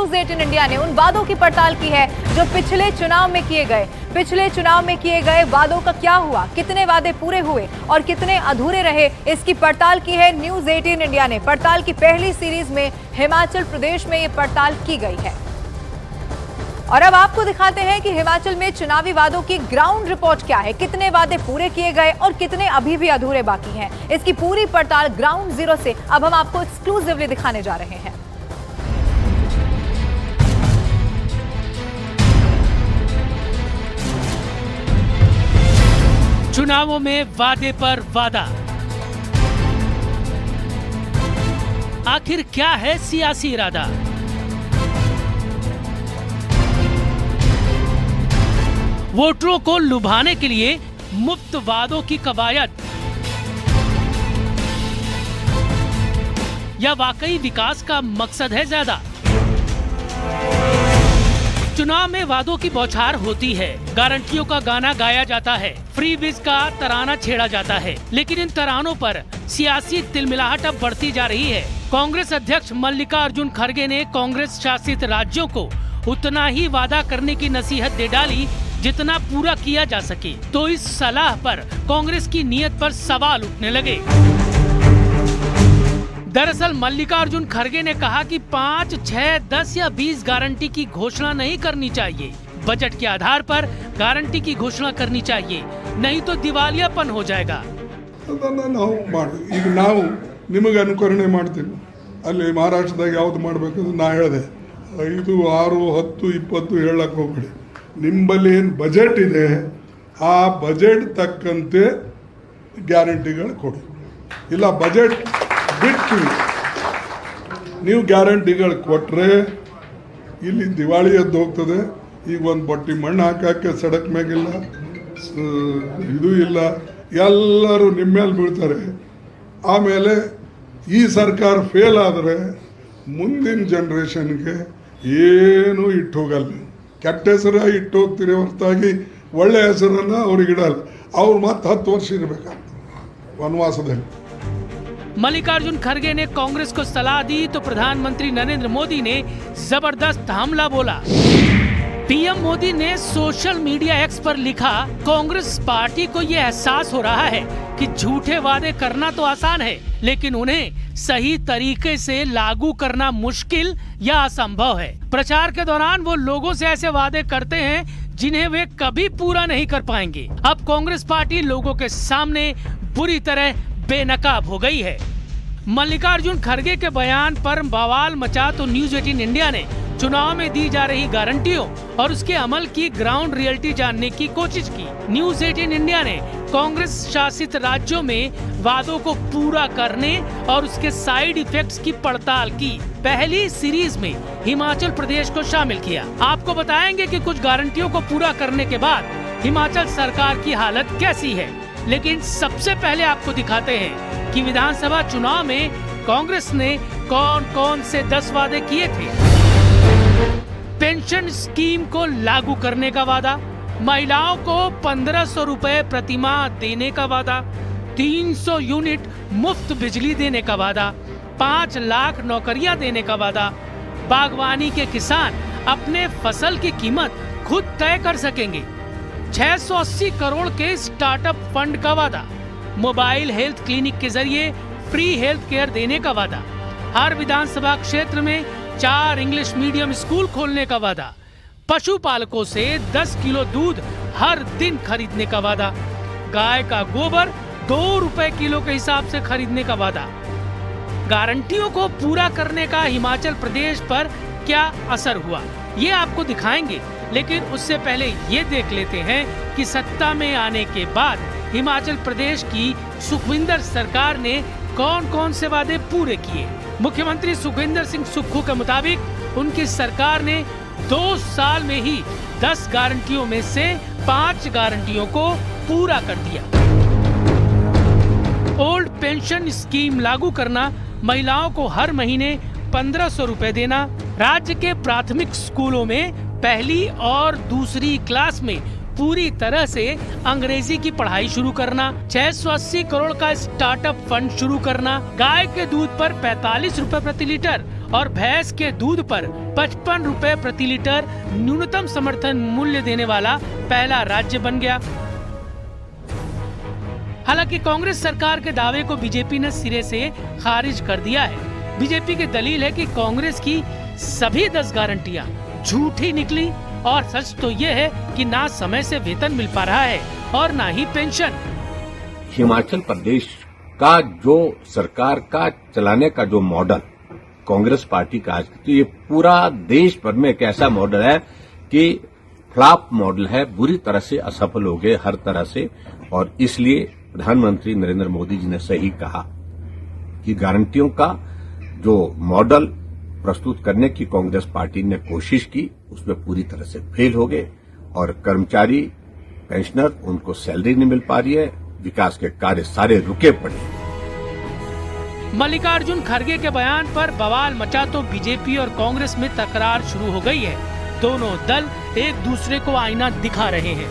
News 18 India ने उन वादों की पड़ताल की है जो पिछले चुनाव में किए गए। पिछले चुनाव में किए गए वादों का क्या हुआ, कितने वादे पूरे हुए और कितने अधूरे रहे, इसकी पड़ताल की है न्यूज 18 इंडिया ने। पड़ताल की पहली सीरीज में हिमाचल प्रदेश में ये पड़ताल की गई है और अब आपको दिखाते हैं कि हिमाचल में चुनावी वादों की ग्राउंड रिपोर्ट क्या है, कितने वादे पूरे किए गए और कितने अभी भी अधूरे बाकी हैं। इसकी पूरी पड़ताल ग्राउंड जीरो से अब हम आपको एक्सक्लूसिवली दिखाने जा रहे हैं। चुनावों में वादे पर वादा, आखिर क्या है सियासी इरादा? वोटरों को लुभाने के लिए मुफ्त वादों की कवायद या वाकई विकास का मकसद है ज्यादा? चुनाव में वादों की बौछार होती है, गारंटियों का गाना गाया जाता है, फ्री बीज का तराना छेड़ा जाता है, लेकिन इन तरानों पर सियासी तिलमिलाहट अब बढ़ती जा रही है। कांग्रेस अध्यक्ष मल्लिकार्जुन खड़गे ने कांग्रेस शासित राज्यों को उतना ही वादा करने की नसीहत दे डाली जितना पूरा किया जा सके। तो इस सलाह पर कांग्रेस की नीयत पर सवाल उठने लगे। दरअसल मल्लिकार्जुन खड़गे ने कहा कि 5, 6, 10 या 20 गारंटी की घोषणा नहीं करनी चाहिए। बजट के आधार पर गारंटी की घोषणा करनी चाहिए, नहीं तो दिवालियापन हो जाएगा। ಈಗ ನಾವು ನಿಮಗೆ ಅನುಕರಣೆ ಮಾಡ್ತೀವಿ, ಅಲ್ಲಿ ಮಹಾರಾಷ್ಟ್ರದಾಗ ಯಾವ್ದು ಮಾಡಬೇಕಂದ್ರೆ ನಾ ಹೇಳಿದೆ 5, 6, 10, 20 ಹೇಳಕ್ಕೆ ಹೋಗ್ಬೇಡಿ. ನಿಮ್ಮಲ್ಲಿ ಏನು ಬಜೆಟ್ ಇದೆ ಆ ಬಜೆಟ್ ತಕ್ಕಂತೆ ಗ್ಯಾರಂಟಿಗಳು ಕೊಡಿ. ಇಲ್ಲ ಬಜೆಟ್ ಬಿಟ್ಟು ನೀವು ಗ್ಯಾರಂಟಿಗಳು ಕೊಟ್ಟರೆ ಇಲ್ಲಿ ದಿವಾಳಿ ಎದ್ದು ಹೋಗ್ತದೆ. ಈಗ ಒಂದು ಬಟ್ಟಿ ಮಣ್ಣು ಹಾಕಕ್ಕೆ ಸಡಕ್ ಮ್ಯಾಗಿಲ್ಲ, ಇದು ಇಲ್ಲ, ಎಲ್ಲರೂ ನಿಮ್ಮ ಮೇಲೆ ಬೀಳ್ತಾರೆ. ಆಮೇಲೆ ಈ ಸರ್ಕಾರ ಫೇಲ್ ಆದರೆ ಮುಂದಿನ ಜನ್ರೇಷನ್ಗೆ ಏನೂ ಇಟ್ಟು ಹೋಗಲ್ಲ. ಕೆಟ್ಟ ಹೆಸರು ಇಟ್ಟು ಹೋಗ್ತೀರಿ ಹೊರತಾಗಿ ಒಳ್ಳೆ ಹೆಸರನ್ನು ಅವ್ರಿಗೆ ಇಡಲ್ಲ. ಅವ್ರು ಮತ್ತೆ 10 ವರ್ಷ ಇರಬೇಕಾಗ್ತದೆ ವನವಾಸದಲ್ಲಿ। मल्लिकार्जुन खड़गे ने कांग्रेस को सलाह दी तो प्रधानमंत्री नरेंद्र मोदी ने जबरदस्त हमला बोला। पीएम मोदी ने सोशल मीडिया एक्स पर लिखा, कांग्रेस पार्टी को ये एहसास हो रहा है कि झूठे वादे करना तो आसान है, लेकिन उन्हें सही तरीके से लागू करना मुश्किल या असंभव है। प्रचार के दौरान वो लोगों से ऐसे वादे करते हैं जिन्हें वे कभी पूरा नहीं कर पाएंगे। अब कांग्रेस पार्टी लोगों के सामने बुरी तरह बेनकाब हो गई है। मल्लिकार्जुन खड़गे के बयान पर बवाल मचा तो न्यूज 18 इंडिया ने चुनाव में दी जा रही गारंटियों और उसके अमल की ग्राउंड रियलिटी जानने की कोशिश की। न्यूज 18 इंडिया ने कांग्रेस शासित राज्यों में वादों को पूरा करने और उसके साइड इफेक्ट्स की पड़ताल की। पहली सीरीज में हिमाचल प्रदेश को शामिल किया। आपको बताएंगे कि कुछ गारंटियों को पूरा करने के बाद हिमाचल सरकार की हालत कैसी है, लेकिन सबसे पहले आपको दिखाते हैं कि विधानसभा चुनाव में कांग्रेस ने कौन कौन से 10 वादे किए थे। पेंशन स्कीम को लागू करने का वादा, महिलाओं को 1500 रुपए प्रतिमाह देने का वादा, 300 यूनिट मुफ्त बिजली देने का वादा, 5 लाख नौकरियां देने का वादा, बागवानी के किसान अपने फसल की कीमत खुद तय कर सकेंगे, 680 करोड़ के स्टार्टअप फंड का वादा, मोबाइल हेल्थ क्लिनिक के जरिए फ्री हेल्थ केयर देने का वादा, हर विधानसभा क्षेत्र में 4 इंग्लिश मीडियम स्कूल खोलने का वादा, पशुपालकों से 10 किलो दूध हर दिन खरीदने का वादा, गाय का गोबर 2 रुपए किलो के हिसाब से खरीदने का वादा। गारंटियों को पूरा करने का हिमाचल प्रदेश पर क्या असर हुआ, ये आपको दिखाएंगे, लेकिन उससे पहले ये देख लेते हैं कि सत्ता में आने के बाद हिमाचल प्रदेश की सुखविंदर सरकार ने कौन कौन से वादे पूरे किए। मुख्यमंत्री सुखविंदर सिंह सुक्खू के मुताबिक उनकी सरकार ने 2 साल में ही 10 गारंटियों में से 5 गारंटियों को पूरा कर दिया। ओल्ड पेंशन स्कीम लागू करना, महिलाओं को हर महीने 1500 रुपए देना, राज्य के प्राथमिक स्कूलों में पहली और दूसरी क्लास में पूरी तरह से अंग्रेजी की पढ़ाई शुरू करना, 680 करोड़ का स्टार्टअप फंड शुरू करना, गाय के दूध पर 45 रुपए प्रति लीटर और भैंस के दूध पर 55 रुपए प्रति लीटर न्यूनतम समर्थन मूल्य देने वाला पहला राज्य बन गया। हालांकि कांग्रेस सरकार के दावे को बीजेपी ने सिरे से खारिज कर दिया है। बीजेपी की दलील है कि कांग्रेस की सभी 10 गारंटियां झूठी निकली और सच तो ये है कि ना समय से वेतन मिल पा रहा है और ना ही पेंशन। हिमाचल प्रदेश का जो सरकार का चलाने का जो मॉडल कांग्रेस पार्टी का आज, तो ये पूरा देश भर में एक ऐसा मॉडल है कि फ्लॉप मॉडल है, बुरी तरह से असफल हो गए हर तरह से। और इसलिए प्रधानमंत्री नरेंद्र मोदी जी ने सही कहा कि गारंटियों का जो मॉडल प्रस्तुत करने की कांग्रेस पार्टी ने कोशिश की, उसमें पूरी तरह से फेल हो गए और कर्मचारी पेंशनर उनको सैलरी नहीं मिल पा रही है, विकास के कार्य सारे रुके पड़े। मल्लिकार्जुन खड़गे के बयान पर बवाल मचा तो बीजेपी और कांग्रेस में तकरार शुरू हो गई है। दोनों दल एक दूसरे को आईना दिखा रहे हैं।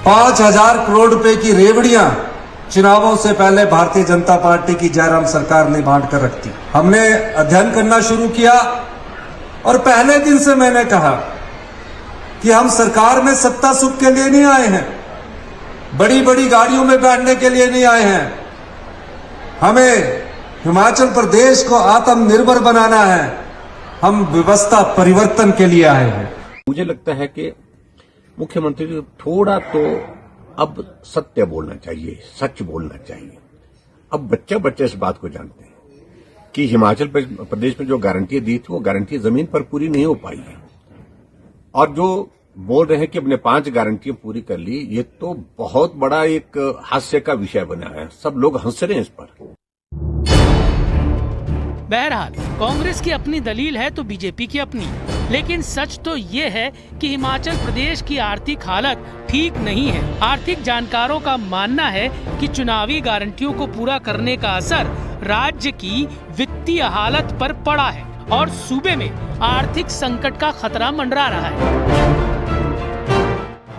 5,000 करोड़ रुपए की रेवड़ियां चुनावों से पहले भारतीय जनता पार्टी की जयराम सरकार ने बांट कर रखी। हमने अध्ययन करना शुरू किया और पहले दिन से मैंने कहा कि हम सरकार में सत्ता सुख के लिए नहीं आए हैं, बड़ी बड़ी गाड़ियों में बैठने के लिए नहीं आए हैं। हमें हिमाचल प्रदेश को आत्मनिर्भर बनाना है, हम व्यवस्था परिवर्तन के लिए आए हैं। मुझे लगता है कि मुख्यमंत्री को थोड़ा तो अब सत्य बोलना चाहिए, सच बोलना चाहिए। अब बच्चे इस बात को जानते हैं कि हिमाचल प्रदेश में जो गारंटियां दी थी वो गारंटी जमीन पर पूरी नहीं हो पाई है, और जो बोल रहे हैं कि अपने 5 गारंटियां पूरी कर ली, ये तो बहुत बड़ा एक हास्य का विषय बना है। सब लोग हंस रहे हैं इस पर। बहरहाल कांग्रेस की अपनी दलील है तो बीजेपी की अपनी, लेकिन सच तो ये है कि हिमाचल प्रदेश की आर्थिक हालत ठीक नहीं है। आर्थिक जानकारों का मानना है कि चुनावी गारंटियों को पूरा करने का असर राज्य की वित्तीय हालत पर पड़ा है और सूबे में आर्थिक संकट का खतरा मंडरा रहा है।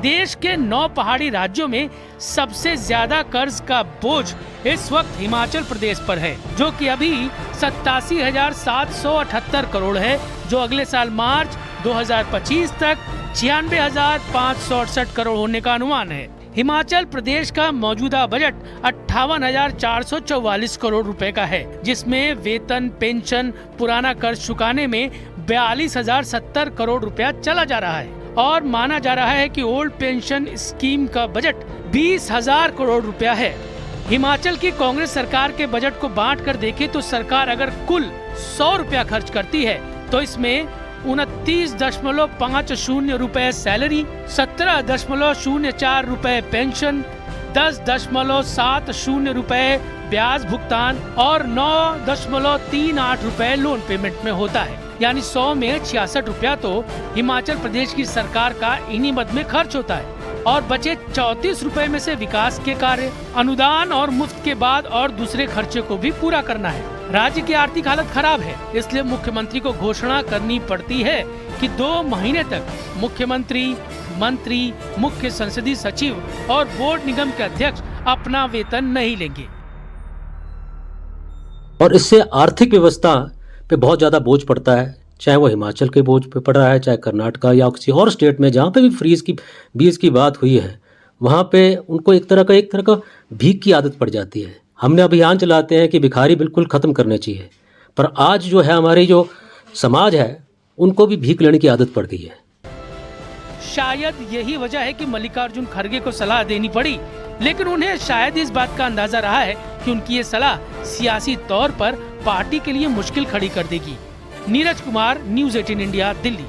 देश के 9 पहाड़ी राज्यों में सबसे ज्यादा कर्ज का बोझ इस वक्त हिमाचल प्रदेश पर है, जो कि अभी 87,778 करोड़ है, जो अगले साल मार्च 2025 तक 96,568 करोड़ होने का अनुमान है। हिमाचल प्रदेश का मौजूदा बजट 58,444 करोड़ रुपए का है, जिसमें वेतन, पेंशन, पुराना कर्ज चुकाने में 42,070 करोड़ रुपया चला जा रहा है और माना जा रहा है कि ओल्ड पेंशन स्कीम का बजट 20,000 करोड़ रुपया है। हिमाचल की कांग्रेस सरकार के बजट को बांट कर देखें तो सरकार अगर कुल 100 रुपया खर्च करती है तो इसमें 29.50 रुपए सैलरी, 17.04 रुपए पेंशन, 10.70 रुपए ब्याज भुगतान और 9.38 रुपए लोन पेमेंट में होता है। यानी 100 में 66 रुपया तो हिमाचल प्रदेश की सरकार का इन्हीं मद में खर्च होता है और बचे 34 रुपए में से विकास के कार्य, अनुदान और मुफ्त के बाद और दूसरे खर्चे को भी पूरा करना है। राज्य की आर्थिक हालत खराब है, इसलिए मुख्यमंत्री को घोषणा करनी पड़ती है कि 2 महीने तक मुख्यमंत्री, मंत्री, मुख्य संसदीय सचिव और बोर्ड निगम के अध्यक्ष अपना वेतन नहीं लेंगे। और इससे आर्थिक व्यवस्था पे बहुत ज़्यादा बोझ पड़ता है, चाहे वो हिमाचल के बोझ पे पड़ रहा है, चाहे कर्नाटका या किसी और स्टेट में जहाँ पे भी बीज की बात हुई है, वहाँ पे उनको एक तरह का भीख की आदत पड़ जाती है। हमने अभियान चलाते हैं कि भिखारी बिल्कुल ख़त्म करने चाहिए, पर आज जो है हमारी जो समाज है उनको भी भीख लेने की आदत पड़ गई है। शायद यही वजह है कि मल्लिकार्जुन खड़गे को सलाह देनी पड़ी, लेकिन उन्हें शायद इस बात का अंदाजा रहा है कि उनकी ये सलाह सियासी तौर पर पार्टी के लिए मुश्किल खड़ी कर देगी। Neeraj Kumar, news 18 India, Delhi.